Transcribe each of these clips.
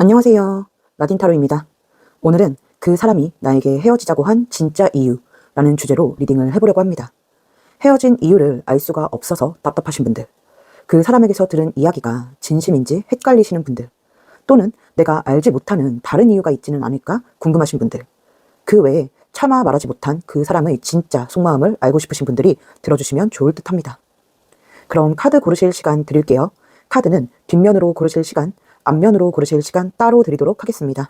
안녕하세요. 라딘타로입니다. 오늘은 그 사람이 나에게 헤어지자고 한 진짜 이유라는 주제로 리딩을 해보려고 합니다. 헤어진 이유를 알 수가 없어서 답답하신 분들, 그 사람에게서 들은 이야기가 진심인지 헷갈리시는 분들, 또는 내가 알지 못하는 다른 이유가 있지는 않을까 궁금하신 분들, 그 외에 차마 말하지 못한 그 사람의 진짜 속마음을 알고 싶으신 분들이 들어주시면 좋을 듯 합니다. 그럼 카드 고르실 시간 드릴게요. 카드는 뒷면으로 고르실 시간, 앞면으로 고르실 시간 따로 드리도록 하겠습니다.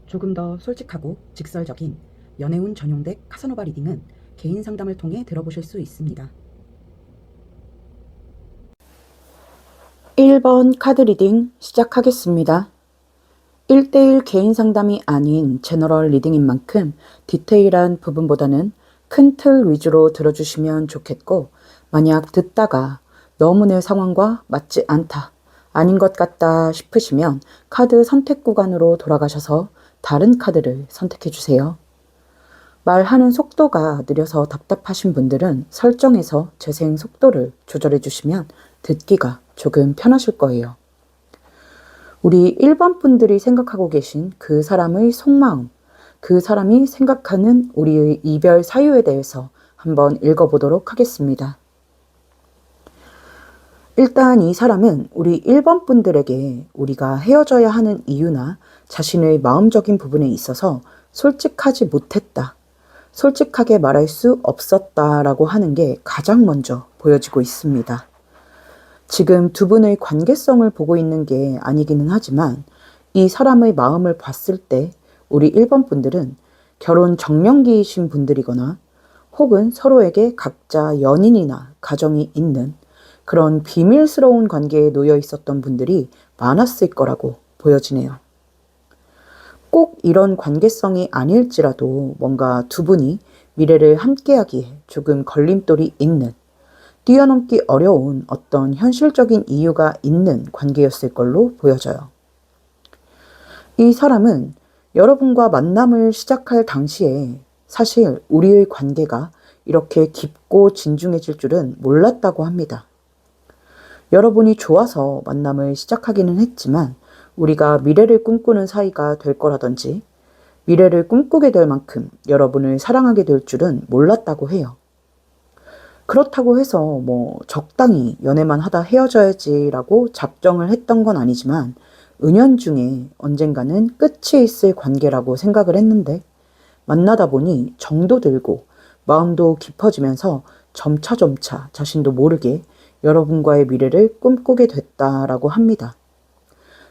조금 더 솔직하고 직설적인 연애운 전용 덱 카사노바 리딩은 개인 상담을 통해 들어보실 수 있습니다. 1번 카드 리딩 시작하겠습니다. 1대1 개인 상담이 아닌 제너럴 리딩인 만큼 디테일한 부분보다는 큰 틀 위주로 들어주시면 좋겠고, 만약 듣다가 너무 내 상황과 맞지 않다, 아닌 것 같다 싶으시면 카드 선택 구간으로 돌아가셔서 다른 카드를 선택해 주세요. 말하는 속도가 느려서 답답하신 분들은 설정에서 재생 속도를 조절해 주시면 듣기가 조금 편하실 거예요. 우리 1번 분들이 생각하고 계신 그 사람의 속마음, 그 사람이 생각하는 우리의 이별 사유에 대해서 한번 읽어보도록 하겠습니다. 일단 이 사람은 우리 1번 분들에게 우리가 헤어져야 하는 이유나 자신의 마음적인 부분에 있어서 솔직하지 못했다, 솔직하게 말할 수 없었다라고 하는 게 가장 먼저 보여지고 있습니다. 지금 두 분의 관계성을 보고 있는 게 아니기는 하지만 이 사람의 마음을 봤을 때 우리 1번 분들은 결혼 정년기이신 분들이거나 혹은 서로에게 각자 연인이나 가정이 있는 그런 비밀스러운 관계에 놓여 있었던 분들이 많았을 거라고 보여지네요. 꼭 이런 관계성이 아닐지라도 뭔가 두 분이 미래를 함께하기에 조금 걸림돌이 있는, 뛰어넘기 어려운 어떤 현실적인 이유가 있는 관계였을 걸로 보여져요. 이 사람은 여러분과 만남을 시작할 당시에 사실 우리의 관계가 이렇게 깊고 진중해질 줄은 몰랐다고 합니다. 여러분이 좋아서 만남을 시작하기는 했지만 우리가 미래를 꿈꾸는 사이가 될 거라든지 미래를 꿈꾸게 될 만큼 여러분을 사랑하게 될 줄은 몰랐다고 해요. 그렇다고 해서 적당히 연애만 하다 헤어져야지라고 작정을 했던 건 아니지만 은연중에 언젠가는 끝이 있을 관계라고 생각을 했는데 만나다 보니 정도 들고 마음도 깊어지면서 점차 자신도 모르게 여러분과의 미래를 꿈꾸게 됐다라고 합니다.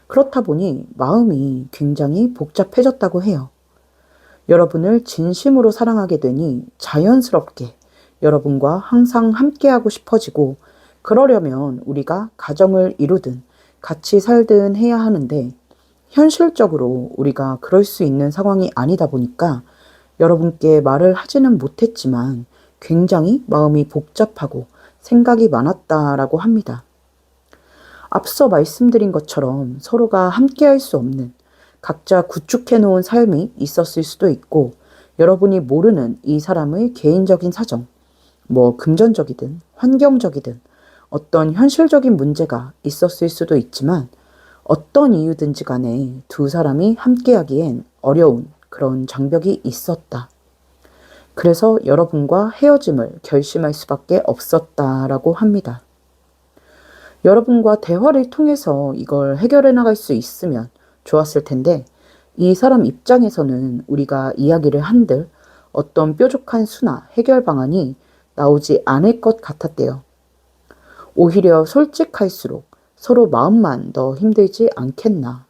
그렇다 보니 마음이 굉장히 복잡해졌다고 해요. 여러분을 진심으로 사랑하게 되니 자연스럽게 여러분과 항상 함께하고 싶어지고, 그러려면 우리가 가정을 이루든 같이 살든 해야 하는데 현실적으로 우리가 그럴 수 있는 상황이 아니다 보니까 여러분께 말을 하지는 못했지만 굉장히 마음이 복잡하고 생각이 많았다라고 합니다. 앞서 말씀드린 것처럼 서로가 함께할 수 없는 각자 구축해 놓은 삶이 있었을 수도 있고, 여러분이 모르는 이 사람의 개인적인 사정, 금전적이든 환경적이든 어떤 현실적인 문제가 있었을 수도 있지만 어떤 이유든지 간에 두 사람이 함께하기엔 어려운 그런 장벽이 있었다. 그래서 여러분과 헤어짐을 결심할 수밖에 없었다라고 합니다. 여러분과 대화를 통해서 이걸 해결해 나갈 수 있으면 좋았을 텐데 이 사람 입장에서는 우리가 이야기를 한들 어떤 뾰족한 수나 해결 방안이 나오지 않을 것 같았대요. 오히려 솔직할수록 서로 마음만 더 힘들지 않겠나,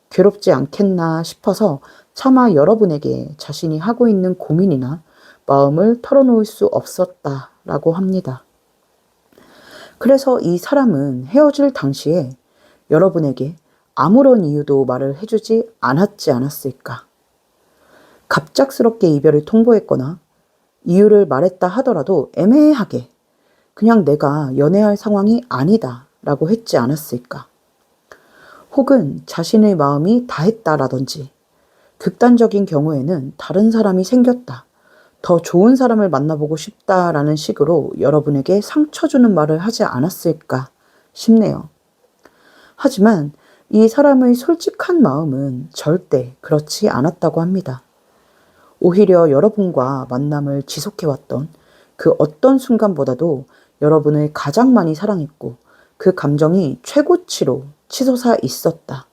괴롭지 않겠나 싶어서 차마 여러분에게 자신이 하고 있는 고민이나 마음을 털어놓을 수 없었다라고 합니다. 그래서 이 사람은 헤어질 당시에 여러분에게 아무런 이유도 말을 해주지 않았지 않았을까? 갑작스럽게 이별을 통보했거나 이유를 말했다 하더라도 애매하게 그냥 내가 연애할 상황이 아니다 라고 했지 않았을까? 혹은 자신의 마음이 다했다라든지 극단적인 경우에는 다른 사람이 생겼다, 더 좋은 사람을 만나보고 싶다라는 식으로 여러분에게 상처 주는 말을 하지 않았을까 싶네요. 하지만 이 사람의 솔직한 마음은 절대 그렇지 않았다고 합니다. 오히려 여러분과 만남을 지속해왔던 그 어떤 순간보다도 여러분을 가장 많이 사랑했고 그 감정이 최고치로 치솟아 있었다.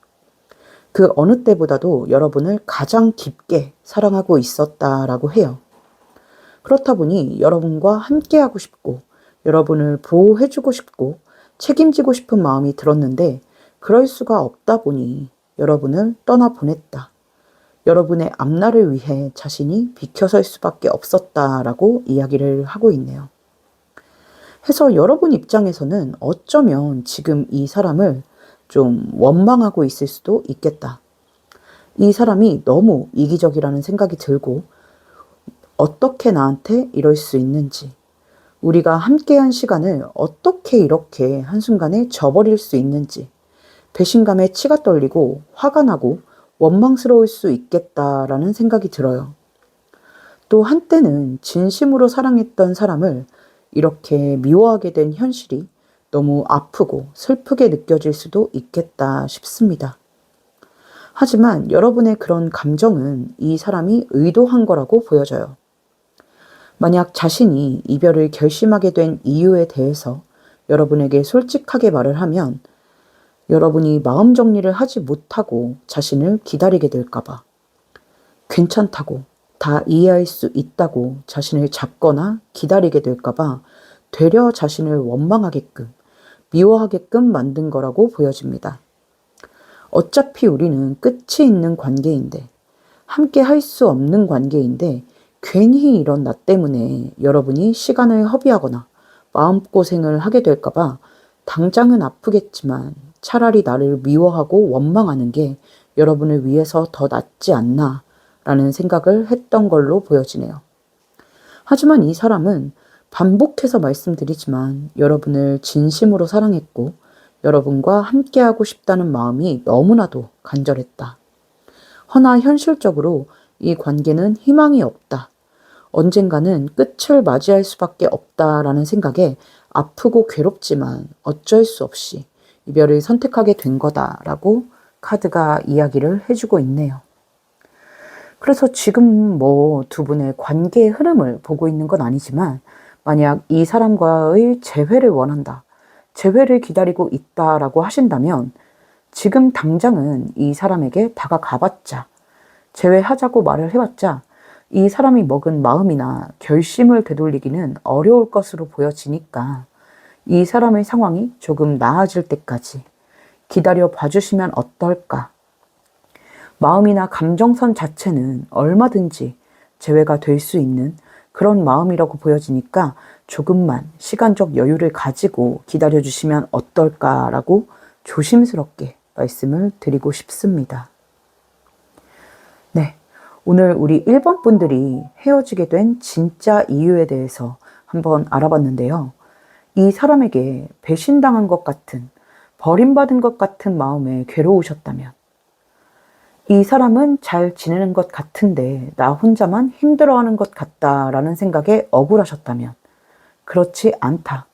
그 어느 때보다도 여러분을 가장 깊게 사랑하고 있었다라고 해요. 그렇다 보니 여러분과 함께하고 싶고 여러분을 보호해주고 싶고 책임지고 싶은 마음이 들었는데 그럴 수가 없다 보니 여러분을 떠나보냈다. 여러분의 앞날을 위해 자신이 비켜설 수밖에 없었다라고 이야기를 하고 있네요. 해서 여러분 입장에서는 어쩌면 지금 이 사람을 좀 원망하고 있을 수도 있겠다. 이 사람이 너무 이기적이라는 생각이 들고 어떻게 나한테 이럴 수 있는지, 우리가 함께한 시간을 어떻게 이렇게 한순간에 저버릴 수 있는지 배신감에 치가 떨리고 화가 나고 원망스러울 수 있겠다라는 생각이 들어요. 또 한때는 진심으로 사랑했던 사람을 이렇게 미워하게 된 현실이 너무 아프고 슬프게 느껴질 수도 있겠다 싶습니다. 하지만 여러분의 그런 감정은 이 사람이 의도한 거라고 보여져요. 만약 자신이 이별을 결심하게 된 이유에 대해서 여러분에게 솔직하게 말을 하면 여러분이 마음 정리를 하지 못하고 자신을 기다리게 될까봐, 괜찮다고, 다 이해할 수 있다고 자신을 잡거나 기다리게 될까봐 되려 자신을 원망하게끔, 미워하게끔 만든 거라고 보여집니다. 어차피 우리는 끝이 있는 관계인데, 함께 할 수 없는 관계인데 괜히 이런 나 때문에 여러분이 시간을 허비하거나 마음고생을 하게 될까봐 당장은 아프겠지만 차라리 나를 미워하고 원망하는 게 여러분을 위해서 더 낫지 않나 라는 생각을 했던 걸로 보여지네요. 하지만 이 사람은 반복해서 말씀드리지만 여러분을 진심으로 사랑했고 여러분과 함께하고 싶다는 마음이 너무나도 간절했다. 허나 현실적으로 이 관계는 희망이 없다. 언젠가는 끝을 맞이할 수밖에 없다라는 생각에 아프고 괴롭지만 어쩔 수 없이 이별을 선택하게 된 거다라고 카드가 이야기를 해주고 있네요. 그래서 지금 두 분의 관계의 흐름을 보고 있는 건 아니지만 만약 이 사람과의 재회를 원한다, 재회를 기다리고 있다라고 하신다면 지금 당장은 이 사람에게 다가가봤자, 재회하자고 말을 해봤자 이 사람이 먹은 마음이나 결심을 되돌리기는 어려울 것으로 보여지니까 이 사람의 상황이 조금 나아질 때까지 기다려 봐주시면 어떨까. 마음이나 감정선 자체는 얼마든지 재회가 될 수 있는 그런 마음이라고 보여지니까 조금만 시간적 여유를 가지고 기다려주시면 어떨까라고 조심스럽게 말씀을 드리고 싶습니다. 네, 오늘 우리 1번 분들이 헤어지게 된 진짜 이유에 대해서 한번 알아봤는데요. 이 사람에게 배신당한 것 같은, 버림받은 것 같은 마음에 괴로우셨다면, 이 사람은 잘 지내는 것 같은데 나 혼자만 힘들어하는 것 같다라는 생각에 억울하셨다면, 그렇지 않다.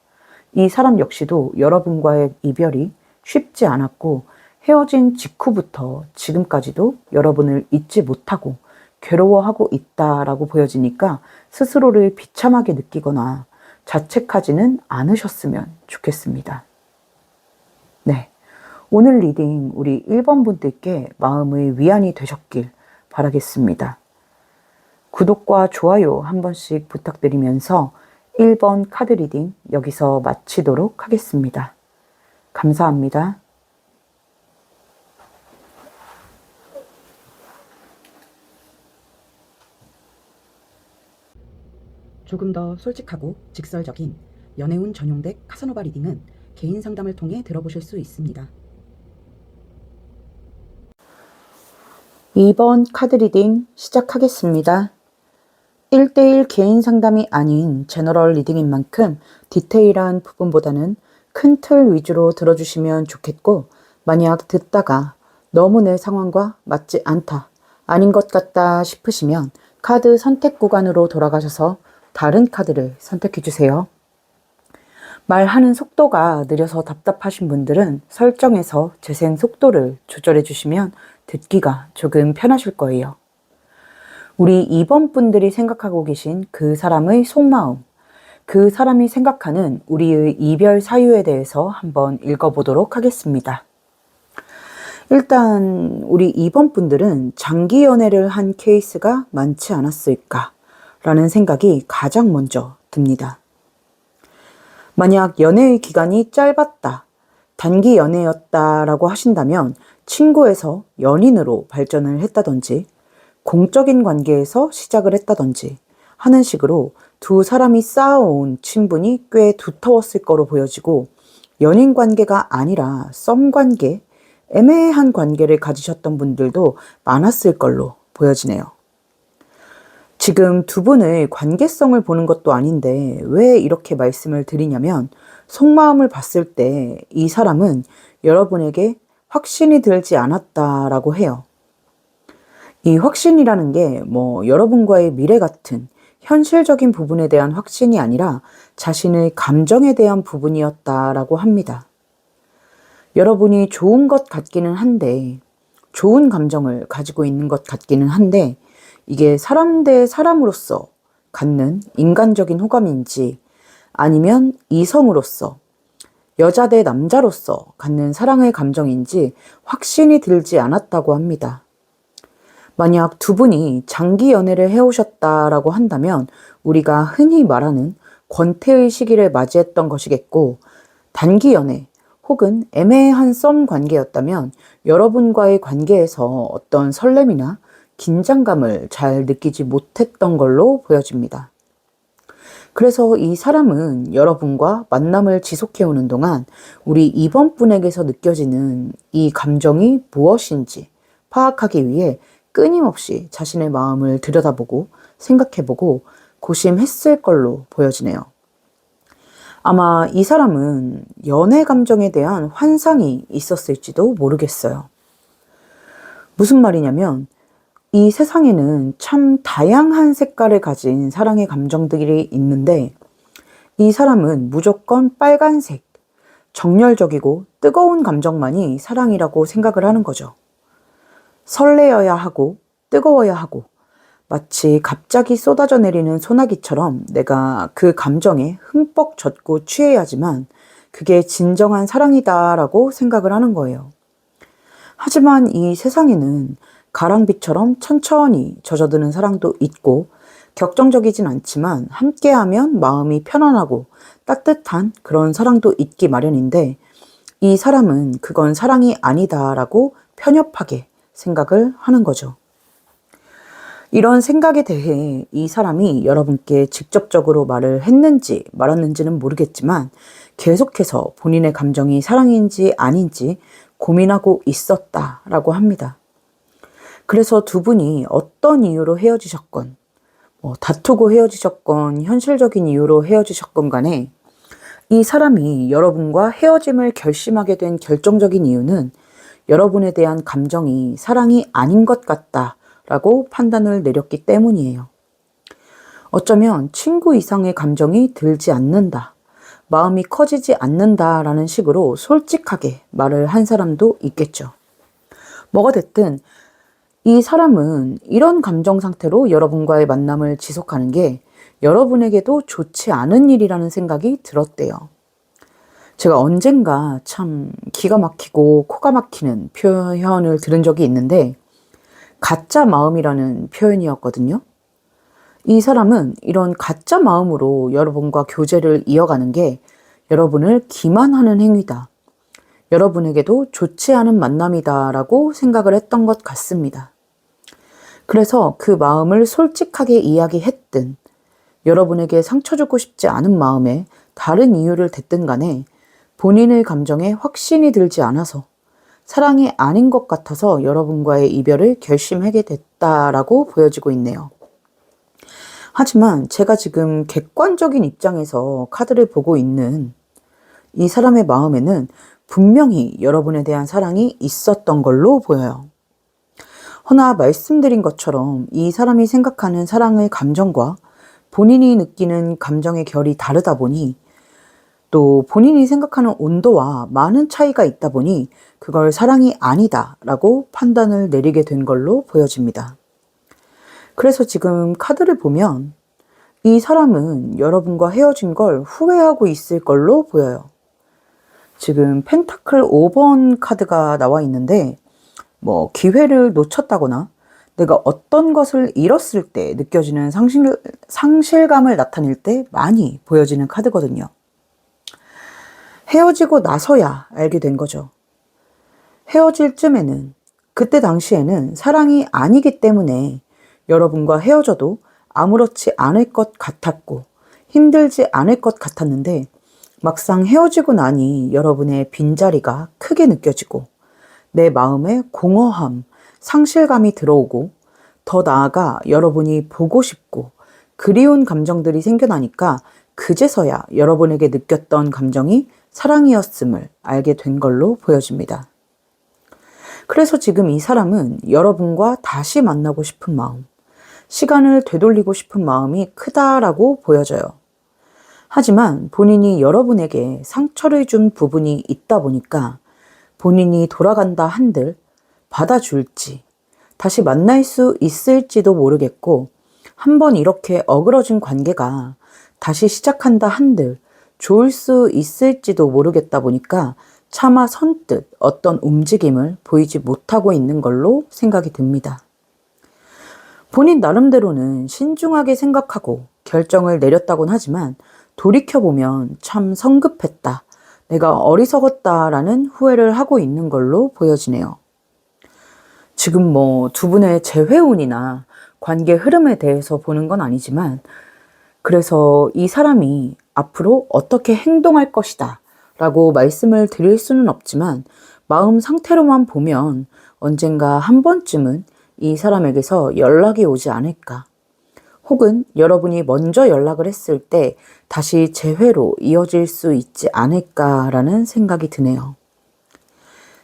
이 사람 역시도 여러분과의 이별이 쉽지 않았고 헤어진 직후부터 지금까지도 여러분을 잊지 못하고 괴로워하고 있다라고 보여지니까 스스로를 비참하게 느끼거나 자책하지는 않으셨으면 좋겠습니다. 네, 오늘 리딩 우리 1번 분들께 마음의 위안이 되셨길 바라겠습니다. 구독과 좋아요 한 번씩 부탁드리면서 1번 카드 리딩 여기서 마치도록 하겠습니다. 감사합니다. 조금 더 솔직하고 직설적인 연애운 전용 덱 카사노바 리딩은 개인 상담을 통해 들어보실 수 있습니다. 2번 카드 리딩 시작하겠습니다. 1대1 개인 상담이 아닌 제너럴 리딩인 만큼 디테일한 부분보다는 큰 틀 위주로 들어주시면 좋겠고, 만약 듣다가 너무 내 상황과 맞지 않다, 아닌 것 같다 싶으시면 카드 선택 구간으로 돌아가셔서 다른 카드를 선택해주세요. 말하는 속도가 느려서 답답하신 분들은 설정에서 재생 속도를 조절해주시면 듣기가 조금 편하실 거예요. 우리 2번 분들이 생각하고 계신 그 사람의 속마음, 그 사람이 생각하는 우리의 이별 사유에 대해서 한번 읽어보도록 하겠습니다. 일단 우리 2번 분들은 장기 연애를 한 케이스가 많지 않았을까 라는 생각이 가장 먼저 듭니다. 만약 연애의 기간이 짧았다, 단기 연애였다라고 하신다면 친구에서 연인으로 발전을 했다든지 공적인 관계에서 시작을 했다든지 하는 식으로 두 사람이 쌓아온 친분이 꽤 두터웠을 거로 보여지고, 연인 관계가 아니라 썸 관계, 애매한 관계를 가지셨던 분들도 많았을 걸로 보여지네요. 지금 두 분의 관계성을 보는 것도 아닌데 왜 이렇게 말씀을 드리냐면, 속마음을 봤을 때 이 사람은 여러분에게 확신이 들지 않았다라고 해요. 이 확신이라는 게 여러분과의 미래 같은 현실적인 부분에 대한 확신이 아니라 자신의 감정에 대한 부분이었다라고 합니다. 여러분이 좋은 것 같기는 한데, 좋은 감정을 가지고 있는 것 같기는 한데, 이게 사람 대 사람으로서 갖는 인간적인 호감인지 아니면 이성으로서 여자 대 남자로서 갖는 사랑의 감정인지 확신이 들지 않았다고 합니다. 만약 두 분이 장기 연애를 해오셨다라고 한다면 우리가 흔히 말하는 권태의 시기를 맞이했던 것이겠고, 단기 연애 혹은 애매한 썸 관계였다면 여러분과의 관계에서 어떤 설렘이나 긴장감을 잘 느끼지 못했던 걸로 보여집니다. 그래서 이 사람은 여러분과 만남을 지속해오는 동안 우리 2번 분에게서 느껴지는 이 감정이 무엇인지 파악하기 위해 끊임없이 자신의 마음을 들여다보고 생각해보고 고심했을 걸로 보여지네요. 아마 이 사람은 연애 감정에 대한 환상이 있었을지도 모르겠어요. 무슨 말이냐면, 이 세상에는 참 다양한 색깔을 가진 사랑의 감정들이 있는데, 이 사람은 무조건 빨간색, 정열적이고 뜨거운 감정만이 사랑이라고 생각을 하는 거죠. 설레어야 하고 뜨거워야 하고 마치 갑자기 쏟아져 내리는 소나기처럼 내가 그 감정에 흠뻑 젖고 취해야지만 그게 진정한 사랑이다라고 생각을 하는 거예요. 하지만 이 세상에는 가랑비처럼 천천히 젖어드는 사랑도 있고, 격정적이진 않지만 함께하면 마음이 편안하고 따뜻한 그런 사랑도 있기 마련인데, 이 사람은 그건 사랑이 아니다라고 편협하게 생각을 하는 거죠. 이런 생각에 대해 이 사람이 여러분께 직접적으로 말을 했는지 말았는지는 모르겠지만 계속해서 본인의 감정이 사랑인지 아닌지 고민하고 있었다라고 합니다. 그래서 두 분이 어떤 이유로 헤어지셨건, 다투고 헤어지셨건 현실적인 이유로 헤어지셨건 간에 이 사람이 여러분과 헤어짐을 결심하게 된 결정적인 이유는 여러분에 대한 감정이 사랑이 아닌 것 같다라고 판단을 내렸기 때문이에요. 어쩌면 친구 이상의 감정이 들지 않는다, 마음이 커지지 않는다라는 식으로 솔직하게 말을 한 사람도 있겠죠. 뭐가 됐든 이 사람은 이런 감정 상태로 여러분과의 만남을 지속하는 게 여러분에게도 좋지 않은 일이라는 생각이 들었대요. 제가 언젠가 참 기가 막히고 코가 막히는 표현을 들은 적이 있는데, 가짜 마음이라는 표현이었거든요. 이 사람은 이런 가짜 마음으로 여러분과 교제를 이어가는 게 여러분을 기만하는 행위다. 여러분에게도 좋지 않은 만남이다라고 생각을 했던 것 같습니다. 그래서 그 마음을 솔직하게 이야기했든 여러분에게 상처 주고 싶지 않은 마음에 다른 이유를 댔든 간에 본인의 감정에 확신이 들지 않아서 사랑이 아닌 것 같아서 여러분과의 이별을 결심하게 됐다라고 보여지고 있네요. 하지만 제가 지금 객관적인 입장에서 카드를 보고 있는 이 사람의 마음에는 분명히 여러분에 대한 사랑이 있었던 걸로 보여요. 허나 말씀드린 것처럼 이 사람이 생각하는 사랑의 감정과 본인이 느끼는 감정의 결이 다르다 보니 또 본인이 생각하는 온도와 많은 차이가 있다 보니 그걸 사랑이 아니다라고 판단을 내리게 된 걸로 보여집니다. 그래서 지금 카드를 보면 이 사람은 여러분과 헤어진 걸 후회하고 있을 걸로 보여요. 지금 펜타클 5번 카드가 나와 있는데 기회를 놓쳤다거나 내가 어떤 것을 잃었을 때 느껴지는 상실감을 나타낼 때 많이 보여지는 카드거든요. 헤어지고 나서야 알게 된 거죠. 헤어질 쯤에는 그때 당시에는 사랑이 아니기 때문에 여러분과 헤어져도 아무렇지 않을 것 같았고 힘들지 않을 것 같았는데 막상 헤어지고 나니 여러분의 빈자리가 크게 느껴지고 내 마음에 공허함, 상실감이 들어오고 더 나아가 여러분이 보고 싶고 그리운 감정들이 생겨나니까 그제서야 여러분에게 느꼈던 감정이 사랑이었음을 알게 된 걸로 보여집니다. 그래서 지금 이 사람은 여러분과 다시 만나고 싶은 마음, 시간을 되돌리고 싶은 마음이 크다라고 보여져요. 하지만 본인이 여러분에게 상처를 준 부분이 있다 보니까 본인이 돌아간다 한들 받아줄지 다시 만날 수 있을지도 모르겠고 한번 이렇게 어그러진 관계가 다시 시작한다 한들 좋을 수 있을지도 모르겠다 보니까 차마 선뜻 어떤 움직임을 보이지 못하고 있는 걸로 생각이 듭니다. 본인 나름대로는 신중하게 생각하고 결정을 내렸다곤 하지만 돌이켜보면 참 성급했다, 내가 어리석었다라는 후회를 하고 있는 걸로 보여지네요. 지금 두 분의 재회운이나 관계 흐름에 대해서 보는 건 아니지만 그래서 이 사람이 앞으로 어떻게 행동할 것이다 라고 말씀을 드릴 수는 없지만 마음 상태로만 보면 언젠가 한 번쯤은 이 사람에게서 연락이 오지 않을까, 혹은 여러분이 먼저 연락을 했을 때 다시 재회로 이어질 수 있지 않을까라는 생각이 드네요.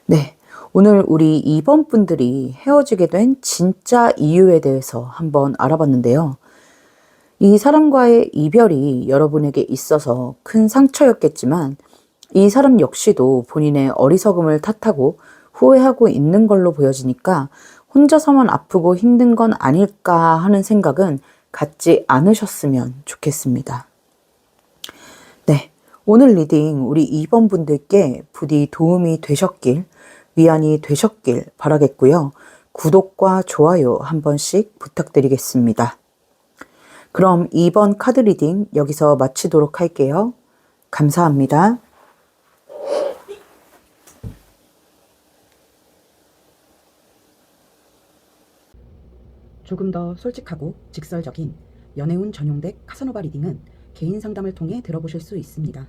네, 오늘 우리 2번 분들이 헤어지게 된 진짜 이유에 대해서 한번 알아봤는데요. 이 사람과의 이별이 여러분에게 있어서 큰 상처였겠지만 이 사람 역시도 본인의 어리석음을 탓하고 후회하고 있는 걸로 보여지니까 혼자서만 아프고 힘든 건 아닐까 하는 생각은 갖지 않으셨으면 좋겠습니다. 네, 오늘 리딩 우리 2번 분들께 부디 도움이 되셨길, 위안이 되셨길 바라겠고요. 구독과 좋아요 한 번씩 부탁드리겠습니다. 그럼 2번 카드 리딩 여기서 마치도록 할게요. 감사합니다. 조금 더 솔직하고 직설적인 연애운 전용덱 카사노바 리딩은 개인 상담을 통해 들어보실 수 있습니다.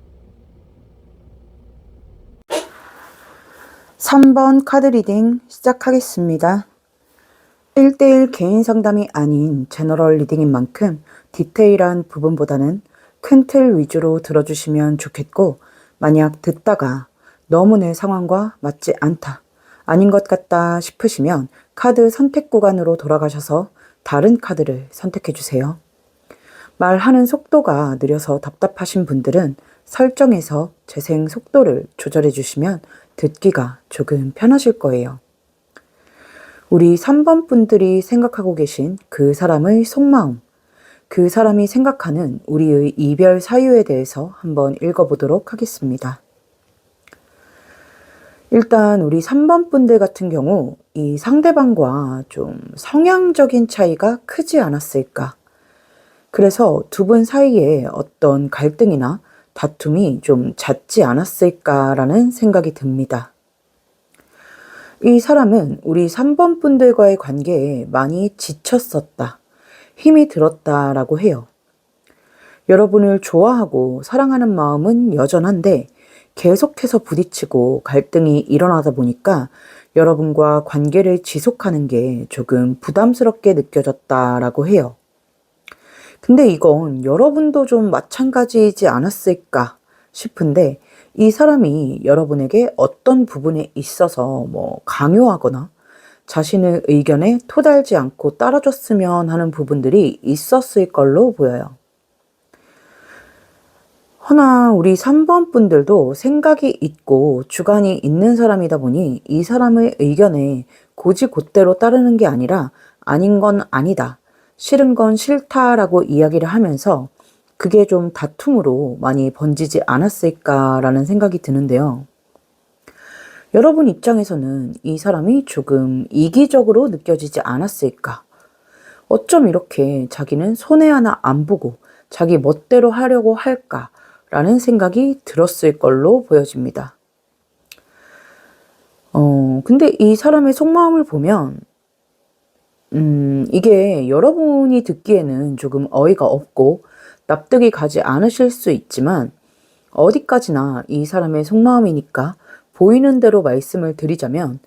3번 카드 리딩 시작하겠습니다. 1대1 개인 상담이 아닌 제너럴 리딩인 만큼 디테일한 부분보다는 큰 틀 위주로 들어주시면 좋겠고, 만약 듣다가 너무 내 상황과 맞지 않다, 아닌 것 같다 싶으시면 카드 선택 구간으로 돌아가셔서 다른 카드를 선택해 주세요. 말하는 속도가 느려서 답답하신 분들은 설정에서 재생 속도를 조절해 주시면 듣기가 조금 편하실 거예요. 우리 3번 분들이 생각하고 계신 그 사람의 속마음, 그 사람이 생각하는 우리의 이별 사유에 대해서 한번 읽어보도록 하겠습니다. 일단 우리 3번 분들 같은 경우 이 상대방과 좀 성향적인 차이가 크지 않았을까? 그래서 두 분 사이에 어떤 갈등이나 다툼이 좀 잦지 않았을까라는 생각이 듭니다. 이 사람은 우리 3번 분들과의 관계에 많이 지쳤었다, 힘이 들었다라고 해요. 여러분을 좋아하고 사랑하는 마음은 여전한데 계속해서 부딪히고 갈등이 일어나다 보니까 여러분과 관계를 지속하는 게 조금 부담스럽게 느껴졌다라고 해요. 근데 이건 여러분도 좀 마찬가지이지 않았을까 싶은데, 이 사람이 여러분에게 어떤 부분에 있어서 강요하거나 자신의 의견에 토달지 않고 따라줬으면 하는 부분들이 있었을 걸로 보여요. 허나 우리 3번 분들도 생각이 있고 주관이 있는 사람이다 보니 이 사람의 의견에 곧이곧대로 따르는 게 아니라 아닌 건 아니다, 싫은 건 싫다라고 이야기를 하면서 그게 좀 다툼으로 많이 번지지 않았을까라는 생각이 드는데요. 여러분 입장에서는 이 사람이 조금 이기적으로 느껴지지 않았을까? 어쩜 이렇게 자기는 손해 하나 안 보고 자기 멋대로 하려고 할까? 라는 생각이 들었을 걸로 보여집니다. 근데 이 사람의 속마음을 보면 이게 여러분이 듣기에는 조금 어이가 없고 납득이 가지 않으실 수 있지만, 어디까지나 이 사람의 속마음이니까 보이는 대로 말씀을 드리자면,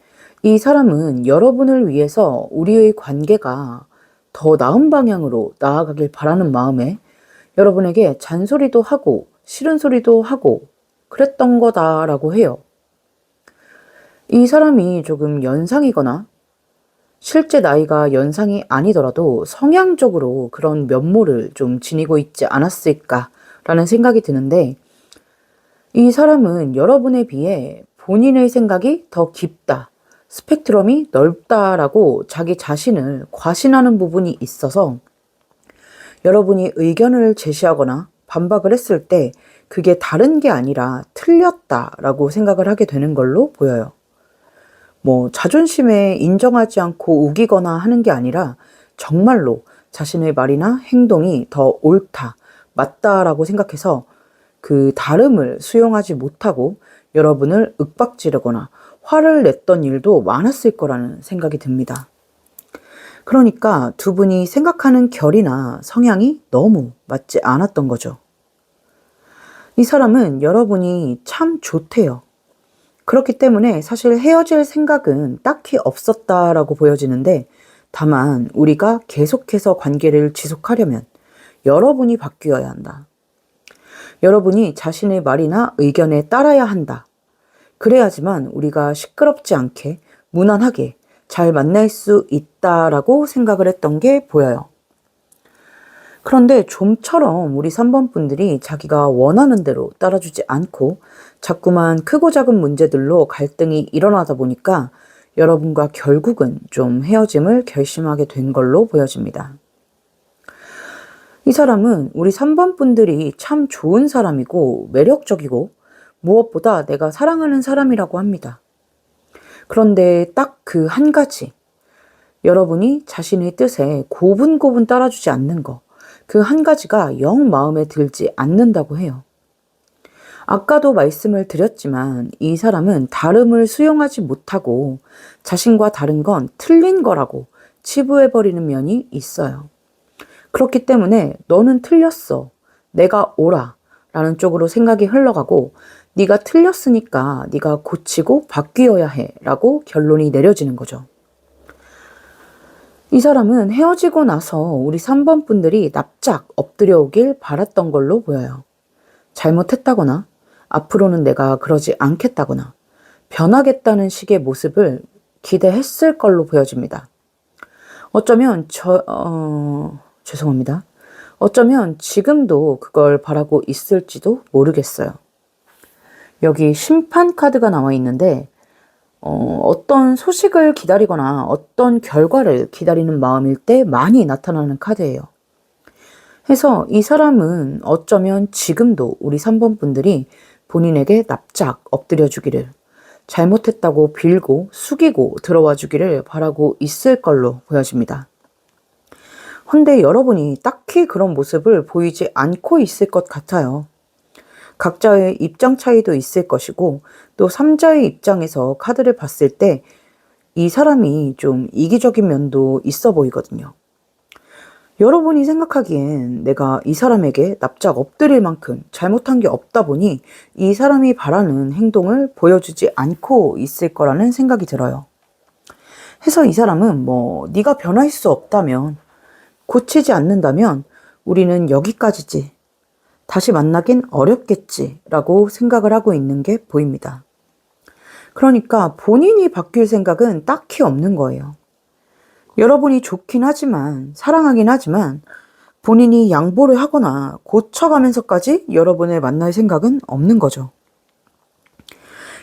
이 사람은 여러분을 위해서 우리의 관계가 더 나은 방향으로 나아가길 바라는 마음에 여러분에게 잔소리도 하고 싫은 소리도 하고 그랬던 거다라고 해요. 이 사람이 조금 연상이거나 실제 나이가 연상이 아니더라도 성향적으로 그런 면모를 좀 지니고 있지 않았을까라는 생각이 드는데, 이 사람은 여러분에 비해 본인의 생각이 더 깊다, 스펙트럼이 넓다라고 자기 자신을 과신하는 부분이 있어서 여러분이 의견을 제시하거나 반박을 했을 때 그게 다른 게 아니라 틀렸다라고 생각을 하게 되는 걸로 보여요. 자존심에 인정하지 않고 우기거나 하는 게 아니라 정말로 자신의 말이나 행동이 더 옳다, 맞다라고 생각해서 그 다름을 수용하지 못하고 여러분을 윽박지르거나 화를 냈던 일도 많았을 거라는 생각이 듭니다. 그러니까 두 분이 생각하는 결이나 성향이 너무 맞지 않았던 거죠. 이 사람은 여러분이 참 좋대요. 그렇기 때문에 사실 헤어질 생각은 딱히 없었다라고 보여지는데, 다만 우리가 계속해서 관계를 지속하려면 여러분이 바뀌어야 한다. 여러분이 자신의 말이나 의견에 따라야 한다. 그래야지만 우리가 시끄럽지 않게 무난하게 잘 만날 수 있다라고 생각을 했던 게 보여요. 그런데 좀처럼 우리 3번 분들이 자기가 원하는 대로 따라주지 않고 자꾸만 크고 작은 문제들로 갈등이 일어나다 보니까 여러분과 결국은 좀 헤어짐을 결심하게 된 걸로 보여집니다. 이 사람은 우리 3번 분들이 참 좋은 사람이고 매력적이고 무엇보다 내가 사랑하는 사람이라고 합니다. 그런데 딱 그 한 가지, 여러분이 자신의 뜻에 고분고분 따라주지 않는 거, 그 한 가지가 영 마음에 들지 않는다고 해요. 아까도 말씀을 드렸지만 이 사람은 다름을 수용하지 못하고 자신과 다른 건 틀린 거라고 치부해버리는 면이 있어요. 그렇기 때문에 너는 틀렸어, 내가 옳아 라는 쪽으로 생각이 흘러가고, 네가 틀렸으니까 네가 고치고 바뀌어야 해 라고 결론이 내려지는 거죠. 이 사람은 헤어지고 나서 우리 3번 분들이 납작 엎드려 오길 바랐던 걸로 보여요. 잘못했다거나 앞으로는 내가 그러지 않겠다거나 변하겠다는 식의 모습을 기대했을 걸로 보여집니다. 어쩌면 죄송합니다. 어쩌면 지금도 그걸 바라고 있을지도 모르겠어요. 여기 심판 카드가 나와 있는데 어떤 소식을 기다리거나 어떤 결과를 기다리는 마음일 때 많이 나타나는 카드예요. 해서 이 사람은 어쩌면 지금도 우리 3번 분들이 본인에게 납작 엎드려 주기를, 잘못했다고 빌고 숙이고 들어와 주기를 바라고 있을 걸로 보여집니다. 헌데 여러분이 딱히 그런 모습을 보이지 않고 있을 것 같아요. 각자의 입장 차이도 있을 것이고, 또 3자의 입장에서 카드를 봤을 때 이 사람이 좀 이기적인 면도 있어 보이거든요. 여러분이 생각하기엔 내가 이 사람에게 납작 엎드릴 만큼 잘못한 게 없다 보니 이 사람이 바라는 행동을 보여주지 않고 있을 거라는 생각이 들어요. 해서 이 사람은 네가 변할 수 없다면, 고치지 않는다면 우리는 여기까지지, 다시 만나긴 어렵겠지 라고 생각을 하고 있는 게 보입니다. 그러니까 본인이 바뀔 생각은 딱히 없는 거예요. 여러분이 좋긴 하지만, 사랑하긴 하지만 본인이 양보를 하거나 고쳐가면서까지 여러분을 만날 생각은 없는 거죠.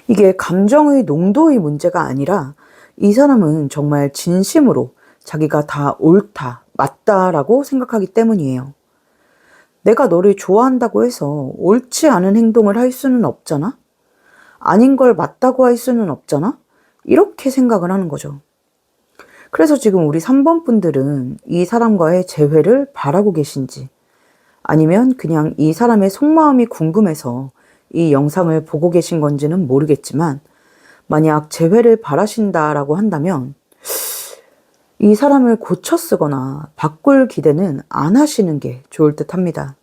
이게 감정의 농도의 문제가 아니라 이 사람은 정말 진심으로 자기가 다 옳다, 맞다라고 생각하기 때문이에요. 내가 너를 좋아한다고 해서 옳지 않은 행동을 할 수는 없잖아? 아닌 걸 맞다고 할 수는 없잖아? 이렇게 생각을 하는 거죠. 그래서 지금 우리 3번 분들은 이 사람과의 재회를 바라고 계신지, 아니면 그냥 이 사람의 속마음이 궁금해서 이 영상을 보고 계신 건지는 모르겠지만, 만약 재회를 바라신다라고 한다면 이 사람을 고쳐 쓰거나 바꿀 기대는 안 하시는 게 좋을 듯 합니다.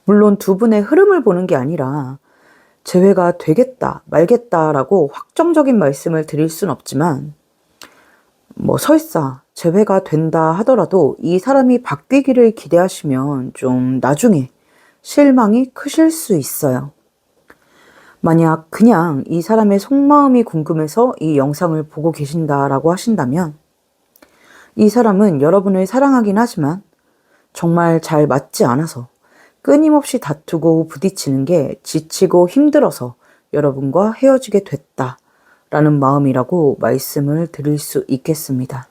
물론 두 분의 흐름을 보는 게 아니라 재회가 되겠다, 말겠다라고 확정적인 말씀을 드릴 순 없지만, 설사 재회가 된다 하더라도 이 사람이 바뀌기를 기대하시면 좀 나중에 실망이 크실 수 있어요. 만약 그냥 이 사람의 속마음이 궁금해서 이 영상을 보고 계신다라고 하신다면, 이 사람은 여러분을 사랑하긴 하지만 정말 잘 맞지 않아서 끊임없이 다투고 부딪히는 게 지치고 힘들어서 여러분과 헤어지게 됐다라는 마음이라고 말씀을 드릴 수 있겠습니다.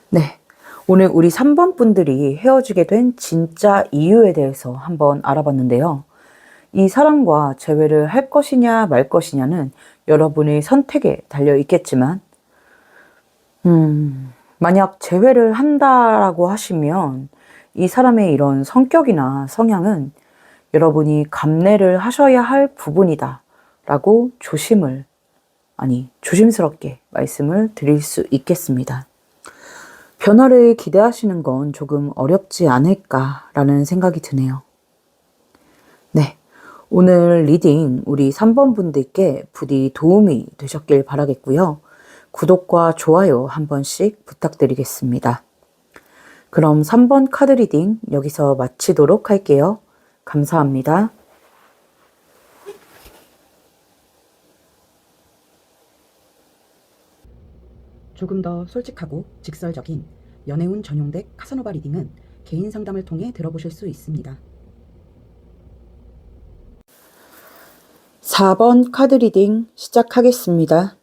네, 오늘 우리 3번 분들이 헤어지게 된 진짜 이유에 대해서 한번 알아봤는데요. 이 사람과 재회를 할 것이냐 말 것이냐는 여러분의 선택에 달려 있겠지만, 만약 재회를 한다라고 하시면 이 사람의 이런 성격이나 성향은 여러분이 감내를 하셔야 할 부분이다 라고 조심스럽게 말씀을 드릴 수 있겠습니다. 변화를 기대하시는 건 조금 어렵지 않을까라는 생각이 드네요. 네, 오늘 리딩 우리 3번 분들께 부디 도움이 되셨길 바라겠고요. 구독과 좋아요 한 번씩 부탁드리겠습니다. 그럼 3번 카드 리딩 여기서 마치도록 할게요. 감사합니다. 조금 더 솔직하고 직설적인 연애운 전용덱 카사노바 리딩은 개인 상담을 통해 들어보실 수 있습니다. 4번 카드 리딩 시작하겠습니다.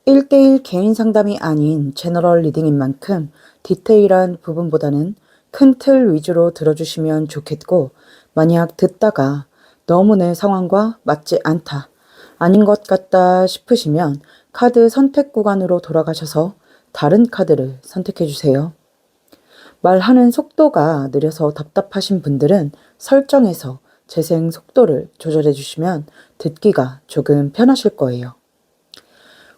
1대1 개인 상담이 아닌 제너럴 리딩인 만큼 디테일한 부분보다는 큰 틀 위주로 들어주시면 좋겠고, 만약 듣다가 너무 내 상황과 맞지 않다, 아닌 것 같다 싶으시면 카드 선택 구간으로 돌아가셔서 다른 카드를 선택해 주세요. 말하는 속도가 느려서 답답하신 분들은 설정에서 재생 속도를 조절해 주시면 듣기가 조금 편하실 거예요.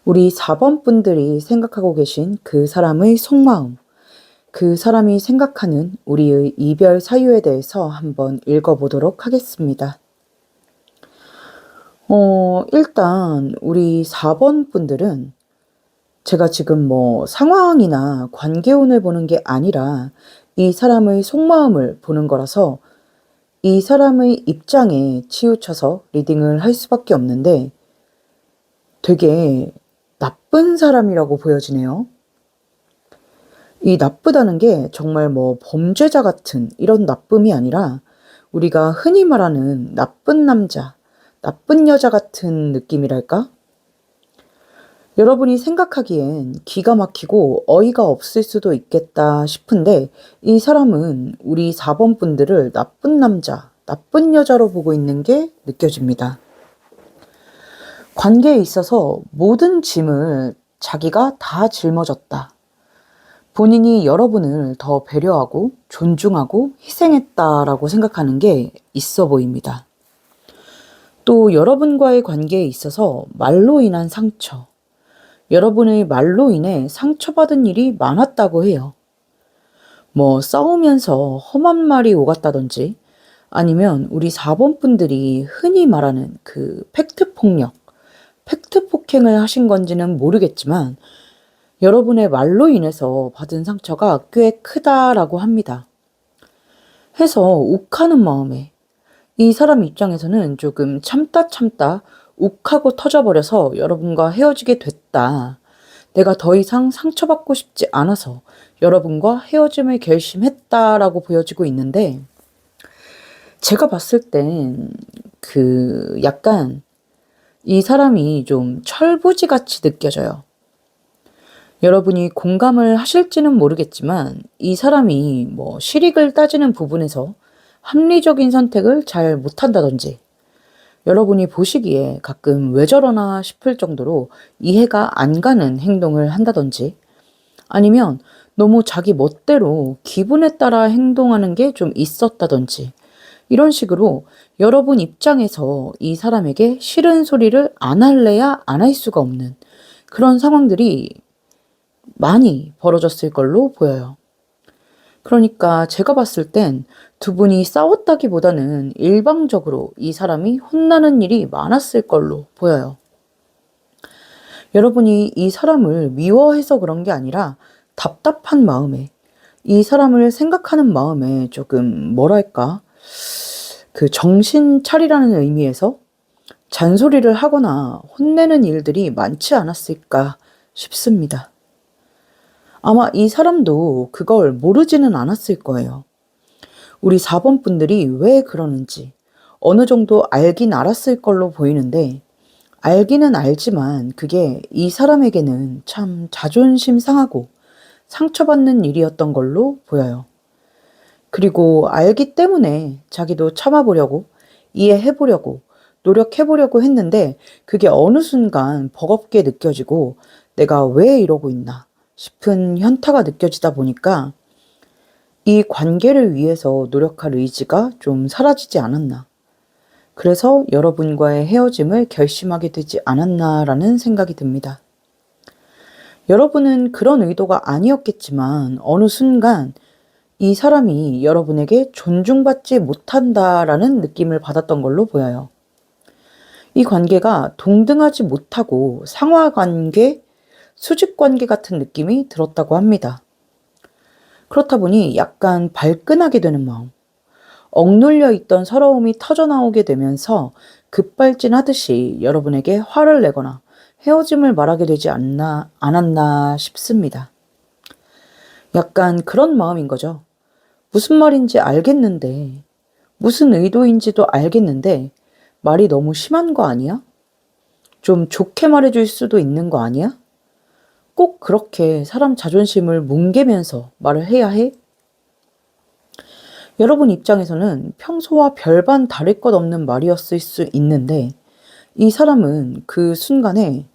우리 4번 분들이 생각하고 계신 그 사람의 속마음, 그 사람이 생각하는 우리의 이별 사유에 대해서 한번 읽어보도록 하겠습니다. 일단 우리 4번 분들은 제가 지금 상황이나 관계운을 보는 게 아니라 이 사람의 속마음을 보는 거라서 이 사람의 입장에 치우쳐서 리딩을 할 수밖에 없는데, 되게 나쁜 사람이라고 보여지네요. 이 나쁘다는 게 정말 범죄자 같은 이런 나쁨이 아니라 우리가 흔히 말하는 나쁜 남자, 나쁜 여자 같은 느낌이랄까? 여러분이 생각하기엔 기가 막히고 어이가 없을 수도 있겠다 싶은데, 이 사람은 우리 4번 분들을 나쁜 남자, 나쁜 여자로 보고 있는 게 느껴집니다. 관계에 있어서 모든 짐을 자기가 다 짊어졌다. 본인이 여러분을 더 배려하고 존중하고 희생했다라고 생각하는 게 있어 보입니다. 또 여러분과의 관계에 있어서 말로 인한 상처, 여러분의 말로 인해 상처받은 일이 많았다고 해요. 뭐 싸우면서 험한 말이 오갔다든지 아니면 우리 4번 분들이 흔히 말하는 그 팩트 폭력, 팩트 폭행을 하신 건지는 모르겠지만 여러분의 말로 인해서 받은 상처가 꽤 크다라고 합니다. 해서 욱하는 마음에 이 사람 입장에서는 조금 참다 욱하고 터져버려서 여러분과 헤어지게 됐다. 내가 더 이상 상처받고 싶지 않아서 여러분과 헤어짐을 결심했다라고 보여지고 있는데 제가 봤을 땐 약간 이 사람이 좀 철부지같이 느껴져요. 여러분이 공감을 하실지는 모르겠지만 이 사람이 뭐 실익을 따지는 부분에서 합리적인 선택을 잘 못한다든지 여러분이 보시기에 가끔 왜 저러나 싶을 정도로 이해가 안 가는 행동을 한다든지 아니면 너무 자기 멋대로 기분에 따라 행동하는 게 좀 있었다든지 이런 식으로 여러분 입장에서 이 사람에게 싫은 소리를 안 할래야 안 할 수가 없는 그런 상황들이 많이 벌어졌을 걸로 보여요. 그러니까 제가 봤을 땐 두 분이 싸웠다기보다는 일방적으로 이 사람이 혼나는 일이 많았을 걸로 보여요. 여러분이 이 사람을 미워해서 그런 게 아니라 답답한 마음에 이 사람을 생각하는 마음에 조금 뭐랄까 정신 차리라는 의미에서 잔소리를 하거나 혼내는 일들이 많지 않았을까 싶습니다. 아마 이 사람도 그걸 모르지는 않았을 거예요. 우리 4번 분들이 왜 그러는지 어느 정도 알긴 알았을 걸로 보이는데 알기는 알지만 그게 이 사람에게는 참 자존심 상하고 상처받는 일이었던 걸로 보여요. 그리고 알기 때문에 자기도 참아보려고 이해해보려고 노력해보려고 했는데 그게 어느 순간 버겁게 느껴지고 내가 왜 이러고 있나 싶은 현타가 느껴지다 보니까 이 관계를 위해서 노력할 의지가 좀 사라지지 않았나. 그래서 여러분과의 헤어짐을 결심하게 되지 않았나라는 생각이 듭니다. 여러분은 그런 의도가 아니었겠지만 어느 순간 이 사람이 여러분에게 존중받지 못한다라는 느낌을 받았던 걸로 보여요. 이 관계가 동등하지 못하고 상하관계, 수직관계 같은 느낌이 들었다고 합니다. 그렇다 보니 약간 발끈하게 되는 마음, 억눌려 있던 서러움이 터져나오게 되면서 급발진하듯이 여러분에게 화를 내거나 헤어짐을 말하게 되지 않았나 싶습니다. 약간 그런 마음인 거죠. 무슨 말인지 알겠는데, 무슨 의도인지도 알겠는데 말이 너무 심한 거 아니야? 좀 좋게 말해줄 수도 있는 거 아니야? 꼭 그렇게 사람 자존심을 뭉개면서 말을 해야 해? 여러분 입장에서는 평소와 별반 다를 것 없는 말이었을 수 있는데 이 사람은 그 순간에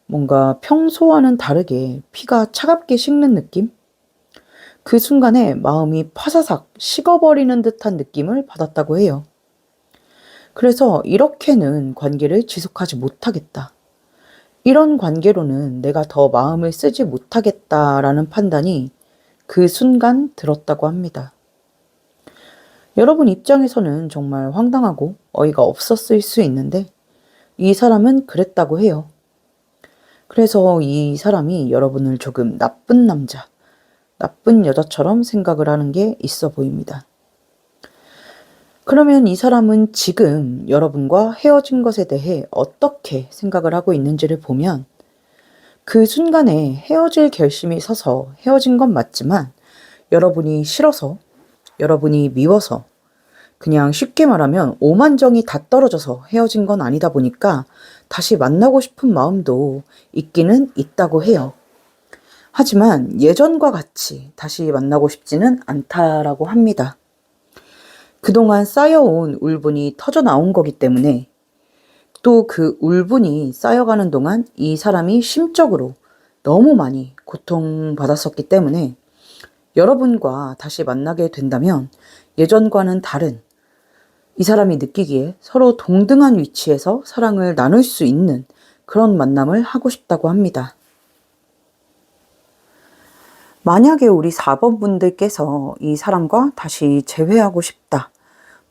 뭔가 평소와는 다르게 피가 차갑게 식는 느낌? 그 순간에 마음이 파사삭 식어버리는 듯한 느낌을 받았다고 해요. 그래서 이렇게는 관계를 지속하지 못하겠다. 이런 관계로는 내가 더 마음을 쓰지 못하겠다라는 판단이 그 순간 들었다고 합니다. 여러분 입장에서는 정말 황당하고 어이가 없었을 수 있는데 이 사람은 그랬다고 해요. 그래서 이 사람이 여러분을 조금 나쁜 남자, 나쁜 여자처럼 생각을 하는 게 있어 보입니다. 그러면 이 사람은 지금 여러분과 헤어진 것에 대해 어떻게 생각을 하고 있는지를 보면 그 순간에 헤어질 결심이 서서 헤어진 건 맞지만 여러분이 싫어서, 여러분이 미워서 그냥 쉽게 말하면 오만정이 다 떨어져서 헤어진 건 아니다 보니까 다시 만나고 싶은 마음도 있기는 있다고 해요. 하지만 예전과 같이 다시 만나고 싶지는 않다라고 합니다. 그동안 쌓여온 울분이 터져나온 거기 때문에 또 그 울분이 쌓여가는 동안 이 사람이 심적으로 너무 많이 고통받았었기 때문에 여러분과 다시 만나게 된다면 예전과는 다른 이 사람이 느끼기에 서로 동등한 위치에서 사랑을 나눌 수 있는 그런 만남을 하고 싶다고 합니다. 만약에 우리 4번 분들께서 이 사람과 다시 재회하고 싶다,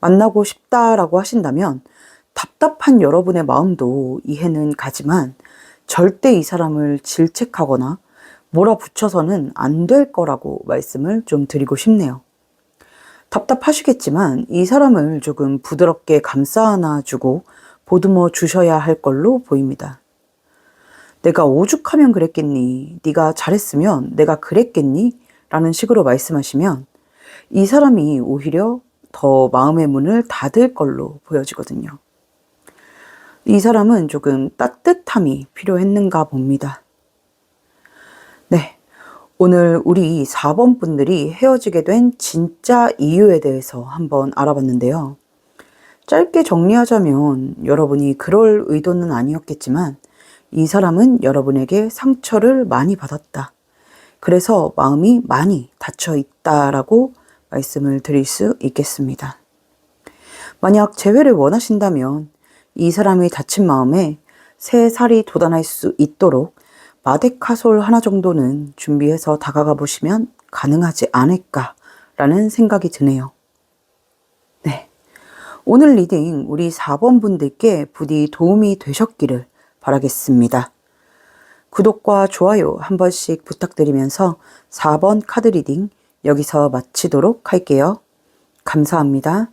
만나고 싶다라고 하신다면 답답한 여러분의 마음도 이해는 가지만 절대 이 사람을 질책하거나 몰아붙여서는 안 될 거라고 말씀을 좀 드리고 싶네요. 답답하시겠지만 이 사람을 조금 부드럽게 감싸 안아주고 보듬어 주셔야 할 걸로 보입니다. 내가 오죽하면 그랬겠니? 네가 잘했으면 내가 그랬겠니? 라는 식으로 말씀하시면 이 사람이 오히려 더 마음의 문을 닫을 걸로 보여지거든요. 이 사람은 조금 따뜻함이 필요했는가 봅니다. 네, 오늘 우리 4번 분들이 헤어지게 된 진짜 이유에 대해서 한번 알아봤는데요. 짧게 정리하자면 여러분이 그럴 의도는 아니었겠지만 이 사람은 여러분에게 상처를 많이 받았다. 그래서 마음이 많이 닫혀 있다라고 말씀을 드릴 수 있겠습니다. 만약 재회를 원하신다면 이 사람이 다친 마음에 새 살이 돋아날 수 있도록 마데카솔 하나 정도는 준비해서 다가가 보시면 가능하지 않을까라는 생각이 드네요. 네, 오늘 리딩 우리 4번 분들께 부디 도움이 되셨기를 바라겠습니다. 구독과 좋아요 한 번씩 부탁드리면서 4번 카드 리딩 여기서 마치도록 할게요. 감사합니다.